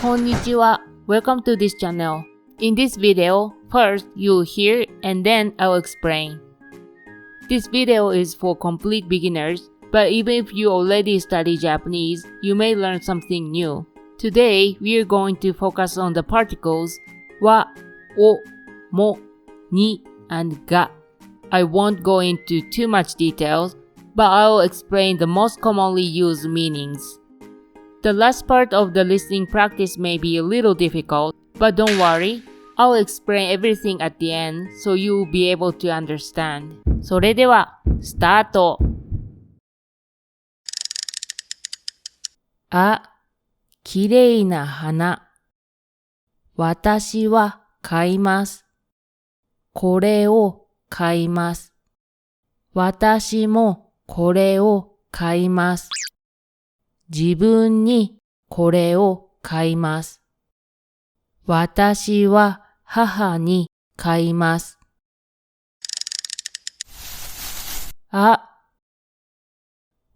こんにちは. Welcome to this channel. In this video, first you'll hear and then I'll explain. This video is for complete beginners, but even if you already study Japanese, you may learn something new. Today, we are going to focus on the particles wa, o, mo, ni, and ga. I won't go into too much details, but I will explain the most commonly used meanings. The last part of the listening practice may be a little difficult, but don't worry, I'll explain everything at the end so you'll be able to understand. それでは、スタート。あ、きれいな花。私は買います。これを買います。私もこれを買います。自分にこれを買います。私は母に買います。あ、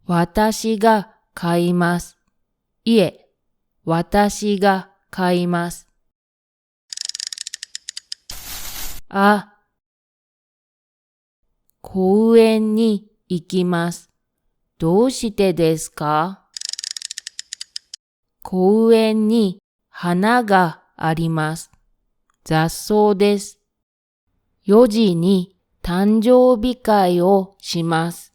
私が買います。いえ、私が買います。あ、公園に行きます。どうしてですか？公園に花があります。雑草です。4時に誕生日会をします。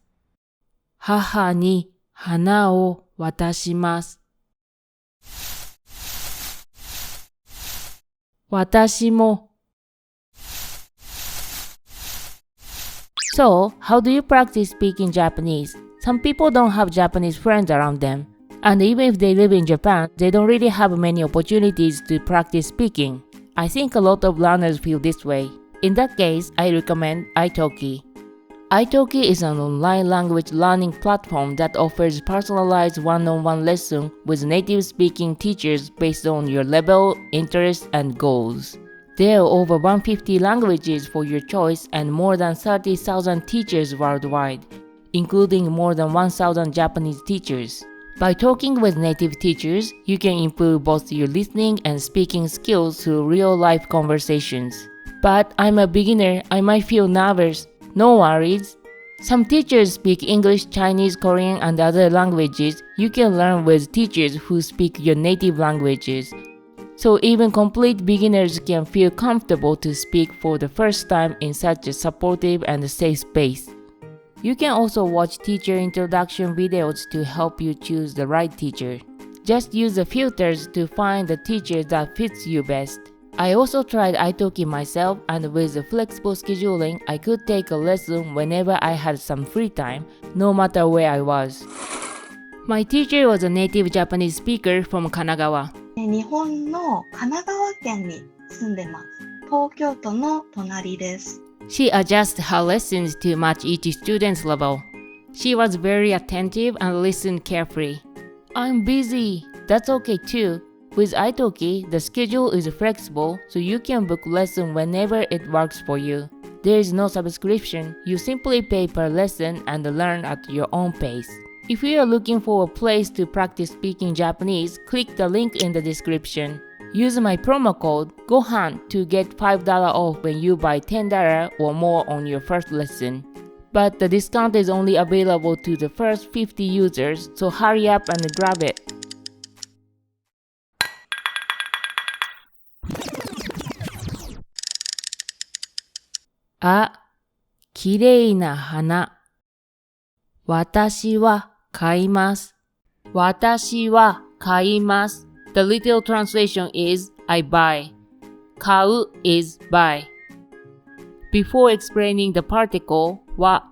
母に花を渡します。私も。So, how do you practice speaking Japanese? Some people don't have Japanese friends around them. And even if they live in Japan, they don't really have many opportunities to practice speaking. I think a lot of learners feel this way. In that case, I recommend Italki. Italki is an online language learning platform that offers personalized one-on-one lesson with native speaking teachers based on your level, interests, and goals. There are over 150 languages for your choice and more than 30,000 teachers worldwide, including more than 1,000 Japanese teachers. By talking with native teachers, you can improve both your listening and speaking skills through real-life conversations. But I'm a beginner, I might feel nervous. No worries. Some teachers speak English, Chinese, Korean, and other languages. You can learn with teachers who speak your native languages. So even complete beginners can feel comfortable to speak for the first time in such a supportive and safe space. You can also watch teacher introduction videos to help you choose the right teacher. Just use the filters to find the teacher that fits you best. I also tried Italki myself, and with the flexible scheduling, I could take a lesson whenever I had some free time, no matter where I was. My teacher was a native Japanese speaker from Kanagawa. 日本の神奈川県に住んでます。東京都の隣です。She adjusts her lessons to match each student's level. She was very attentive and listened carefully. I'm busy. That's okay too. With Italki, the schedule is flexible, so you can book lesson whenever it works for you. There is no subscription. You simply pay per lesson and learn at your own pace. If you are looking for a place to practice speaking Japanese, click the link in the description. Use my promo code GOHAN to get $5 off when you buy $10 or more on your first lesson. But the discount is only available to the first 50 users, so hurry up and grab it. あ、きれいな花。私は買います。私は買います。The literal translation is I buy. 買う is buy. Before explaining the particle は,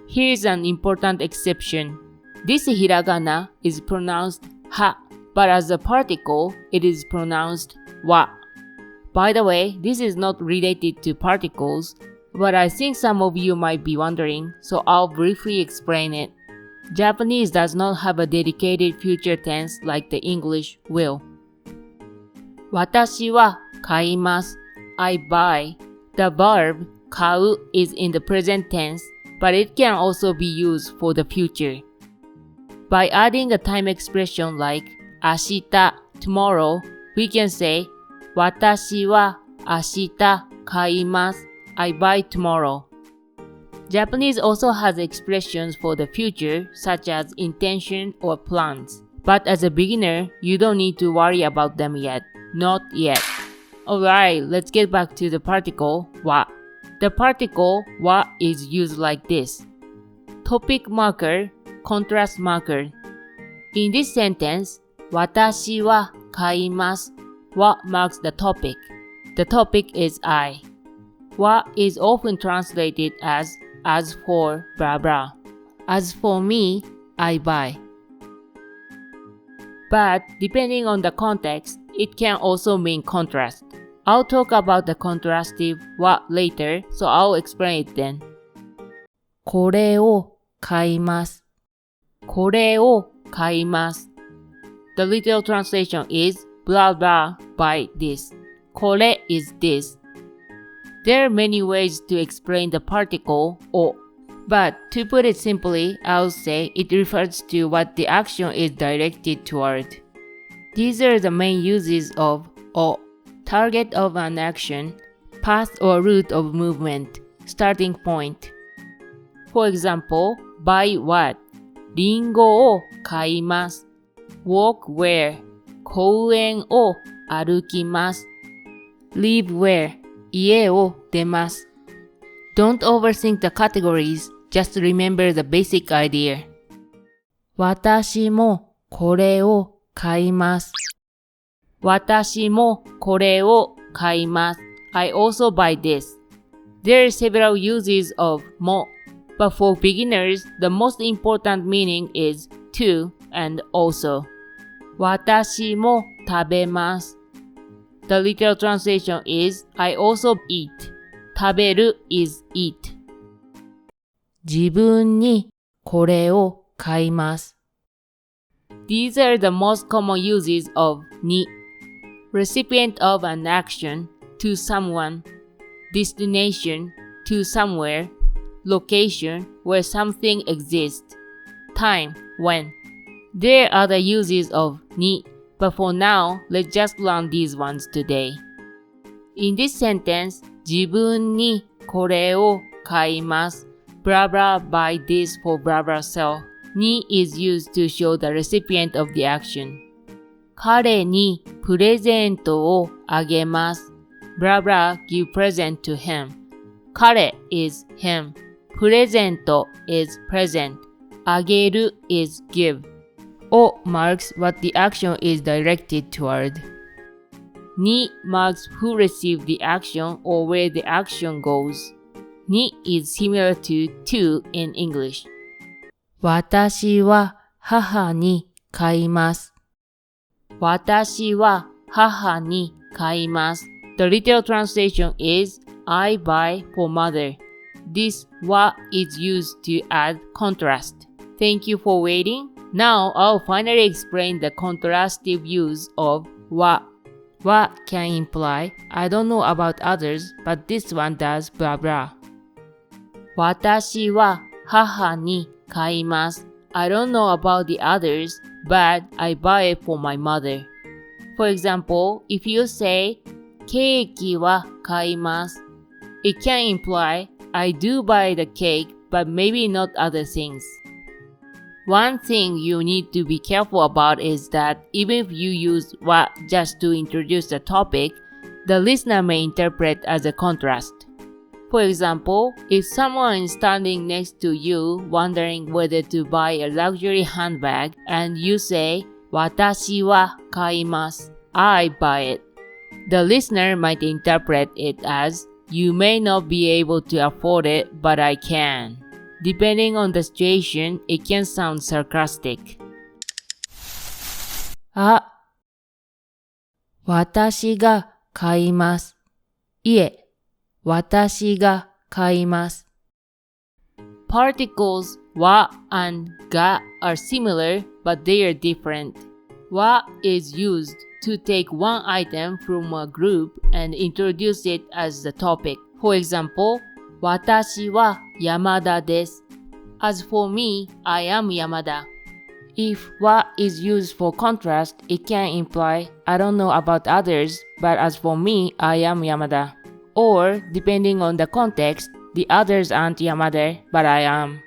here's an important exception. This hiragana is pronounced ha, but as a particle, it is pronounced wa. By the way, this is not related to particles, but I think some of you might be wondering, so I'll briefly explain it. Japanese does not have a dedicated future tense like the English will. 私は買います。I buy. The verb 買う is in the present tense, but it can also be used for the future. By adding a time expression like 明日 tomorrow, we can say 私は明日買います。I buy tomorrow. Japanese also has expressions for the future such as intention or plans. But as a beginner, you don't need to worry about them yet. Not yet. Alright, let's get back to the particle は. The particle は is used like this. Topic marker, contrast marker. In this sentence, 私は買います は marks the topic. The topic is I. は is often translated as for blah blah. As for me, I buy. But depending on the context, it can also mean contrast. I'll talk about the contrastive は later, so I'll explain it then. これを買います。これを買います。The literal translation is blah blah buy this. これ is this. There are many ways to explain the particle を But to put it simply, I'll say it refers to what the action is directed toward. These are the main uses of を target of an action, path or route of movement, starting point. For example, buy what? リンゴを買います。walk where? 公園を歩きます。leave where? 家を出ます。Don't overthink the categories, just remember the basic idea. 私もこれを買います。私もこれを買います。I also buy this. There are several uses of も but for beginners, the most important meaning is to and also. 私も食べます。The literal translation is I also eat. 食べる is eat. 自分にこれを買います。These are the most common uses of に recipient of an action, to someone, destination, to somewhere, location, where something exists, time, when. There are other uses of に but for now, let's just learn these ones today. In this sentence, 自分にこれを買います。blah blah buy this for blah blah sell. に is used to show the recipient of the action. 彼にプレゼントをあげます。blah blah give present to him. 彼 is him. プレゼント is present. あげる is give. を marks what the action is directed toward. に marks who received the action or where the action goes. に is similar to in English. 私は母に買います。私は母に買います。The literal translation is I buy for mother. This は is used to add contrast. Thank you for waiting. Now I'll finally explain the contrastive use of は。は can imply I don't know about others, but this one does blah blah. 私は母に買います。I don't know about the others, but I buy it for my mother. For example, if you say ケーキは買います。It can imply I do buy the cake, but maybe not other things. One thing you need to be careful about is that even if you use は just to introduce the topic, the listener may interpret as a contrast. For example, if someone is standing next to you wondering whether to buy a luxury handbag and you say, 私は買います。I buy it. The listener might interpret it as, you may not be able to afford it, but I can. Depending on the situation, it can sound sarcastic. あ、私が買います。いえ、私が買います。Particles は and が are similar, but they are different. は is used to take one item from a group and introduce it as the topic. For example, 私は山田です。As for me, I am Yamada. If wa is used for contrast, it can imply I don't know about others, but as for me, I am Yamada. Or, depending on the context, the others aren't Yamada, but I am.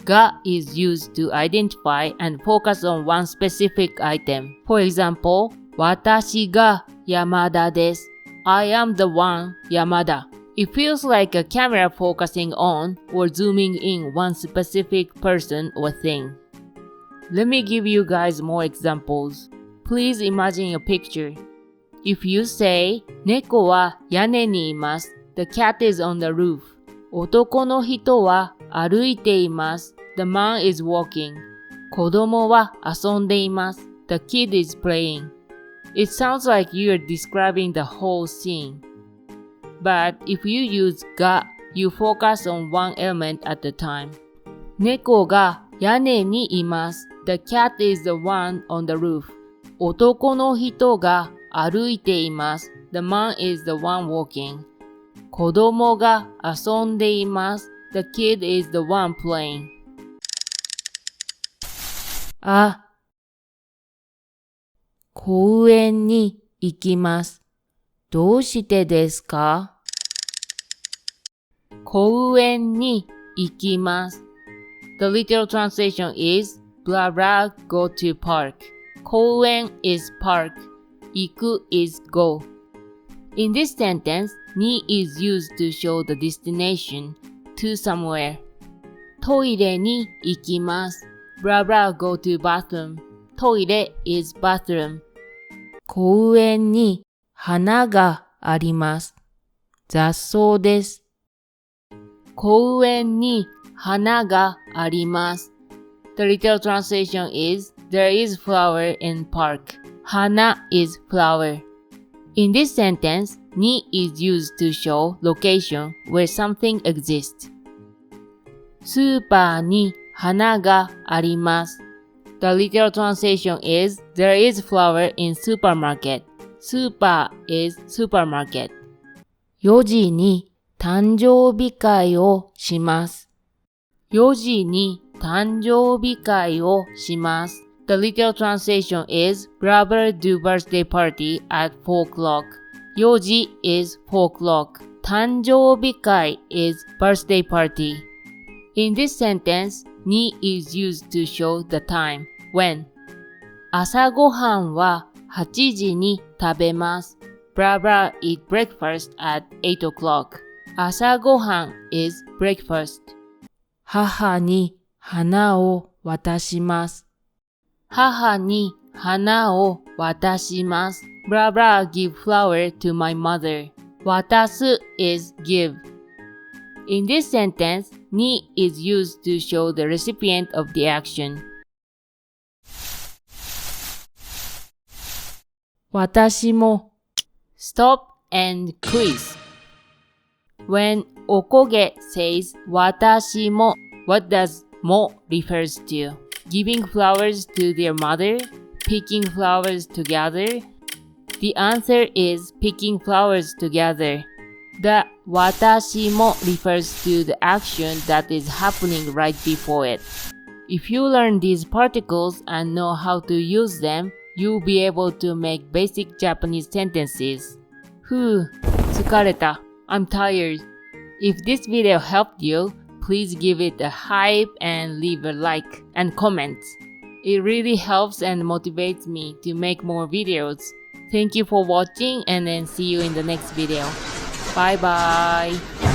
Ga is used to identify and focus on one specific item. For example, 私がYamada desu. I am the one Yamada. It feels like a camera focusing on or zooming in one specific person or thing. Let me give you guys more examples. Please imagine a picture. If you say, 猫は屋根にいます。The cat is on the roof. 男の人は歩いています。The man is walking. 子供は遊んでいます。The kid is playing. It sounds like you are describing the whole scene. But if you use が, you focus on one element at a time. 猫が屋根にいます。The cat is the one on the roof. 男の人が歩いています。The man is the one walking. 子供が遊んでいます。The kid is the one playing. あ、公園に行きます。どうしてですか？公園に行きます。The literal translation is blah blah go to park. 公園 is park. 行く is go. In this sentence, に is used to show the destination to somewhere. トイレに行きます。blah blah go to bathroom. トイレ is bathroom. 公園に花があります。雑草です。公園に花があります。The literal translation is there is flower in park. 花 is flower. In this sentence, に is used to show location where something exists. スーパーに花があります。The literal translation is there is flower in supermarket. スーパー is supermarket. 4時に誕生日会をします。4時に誕生日会をします。The literal translation is brother do birthday party at 4 o'clock. 4時 is 4 o'clock. 誕生日会 is birthday party. In this sentence, に is used to show the time, when. 朝ごはんは8時に食べます。Blah blah eat breakfast at 8 o'clock. 朝ごはん is breakfast. 母に花を渡します。母に花を渡します。Blah blah give flower to my mother. 渡す is give. In this sentence, に is used to show the recipient of the action. 私も stop and quiz. When おこげ says 私も, what does も refers to? Giving flowers to their mother? Picking flowers together? The answer is picking flowers together. The 私も refers to the action that is happening right before it. If you learn these particles and know how to use them, you'll be able to make basic Japanese sentences. 疲れた. I'm tired. If this video helped you, please give it a hype and leave a like and comment. It really helps and motivates me to make more videos. Thank you for watching and then see you in the next video. Bye bye.